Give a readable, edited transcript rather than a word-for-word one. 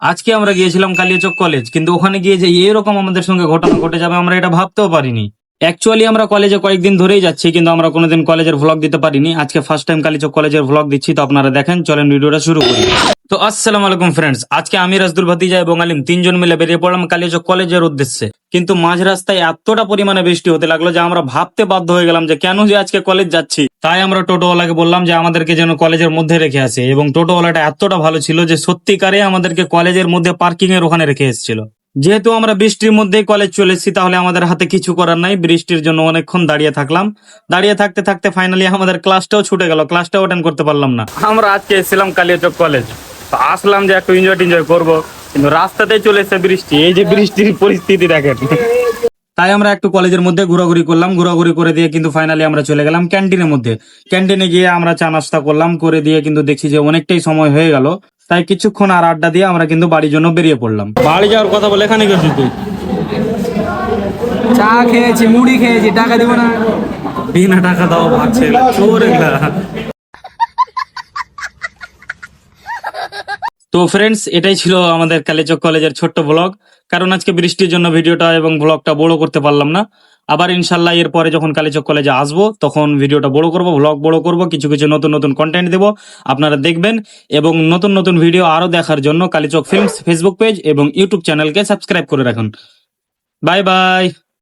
আজকে আমরা গিয়েছিলাম কালিয়াচক কলেজ, কিন্তু ওখানে গিয়ে যে এরকম আমাদের সঙ্গে ঘটনা ঘটে যাবে আমরা এটা ভাবতেও পারিনি। অ্যাকচুয়ালি আমরা কলেজে কয়েকদিন ধরেই যাচ্ছি, কিন্তু আমরা কোনোদিন কলেজের ভ্লগ দিতে পারিনি। আজকে ফার্স্ট টাইম কালিয়াচক কলেজের ভ্লগ দিচ্ছি, তো আপনারা দেখেন, চলেন ভিডিওটা শুরু করি। তো আসসালামু আলাইকুম ফ্রেন্ডস, আজকে আমি রাজদুল ভাতিজা এবং আলিম তিনজন মিলে বেরিয়ে পড়লাম কালিয়াচক কলেজের উদ্দেশ্যে। কিন্তু মাঝ রাস্তায় এতটা পরিমাণে বৃষ্টি হতে লাগলো যে আমরা ভাবতে বাধ্য হয়ে গেলাম যে কেন যে আজকে কলেজ যাচ্ছি। তাই আমরা টোটোওয়ালাকে বললাম যে আমাদেরকে যেন কলেজের মধ্যে রেখে আসে, এবং টোটোওয়ালাটা এতটা ভালো ছিল যে সত্যিকারে আমাদেরকে কলেজের মধ্যে পার্কিং এর ওখানে রেখে এসেছিল। যেহেতু আমরা বৃষ্টির মধ্যেই কলেজ চলে এসেছি, তাহলে আমাদের হাতে কিছু করার নাই। বৃষ্টির জন্য অনেকক্ষণ দাঁড়িয়ে থাকলাম। দাঁড়িয়ে থাকতে থাকতে ফাইনালি আমাদের ক্লাসটাও ছুটে গেল, ক্লাসটাও অ্যাটেন্ড করতে পারলাম না। আমরা আজকে এসেছিলাম কালিয়াচক কলেজ, তো আসলাম যে একটু এনজয় করবো, কিন্তু রাস্তাতেই চলে এসেছে বৃষ্টি। এই যে বৃষ্টির পরিস্থিতি দেখেন। তাই আমরা একটু কলেজের মধ্যে ঘোরাঘুরি করলাম, ঘোরাঘুরি করে দিয়ে কিন্তু ফাইনালি আমরা চলে গেলাম ক্যান্টিনের মধ্যে। ক্যান্টিনে গিয়ে আমরা চা নাস্তা করলাম, করে দিয়ে কিন্তু দেখছি যে অনেকটাই সময় হয়ে গেল। তাই কিছুক্ষণ আর আড্ডা দিয়ে আমরা কিন্তু বাড়ির জন্য বেরিয়ে পড়লাম। বাড়ি যাওয়ার কথা বলে এখানে গেছিস তুই? চা খেয়েছি, মুড়ি খেয়েছি, টাকা দেবো না। বিনা টাকা দাও ভাবছে চোর এগুলা। তো ফ্রেন্ডস, এটাই ছিল আমাদের কালিয়াচক কলেজের ছোট্ট ব্লগ। কারণ আজকে বৃষ্টির জন্য ভিডিওটা এবং ব্লগটা বড় করতে পারলাম না। আবার ইনশাল্লাহ এরপরে যখন কালিয়াচক কলেজে আসবো তখন ভিডিওটা বড় করব, ব্লগ বড় করব, কিছু কিছু নতুন নতুন কন্টেন্ট দেবো, আপনারা দেখবেন। এবং নতুন নতুন ভিডিও আরো দেখার জন্য কালিয়াচক ফিল্মস ফেসবুক পেজ এবং ইউটিউব চ্যানেলকে সাবস্ক্রাইব করে রাখুন। Bye bye.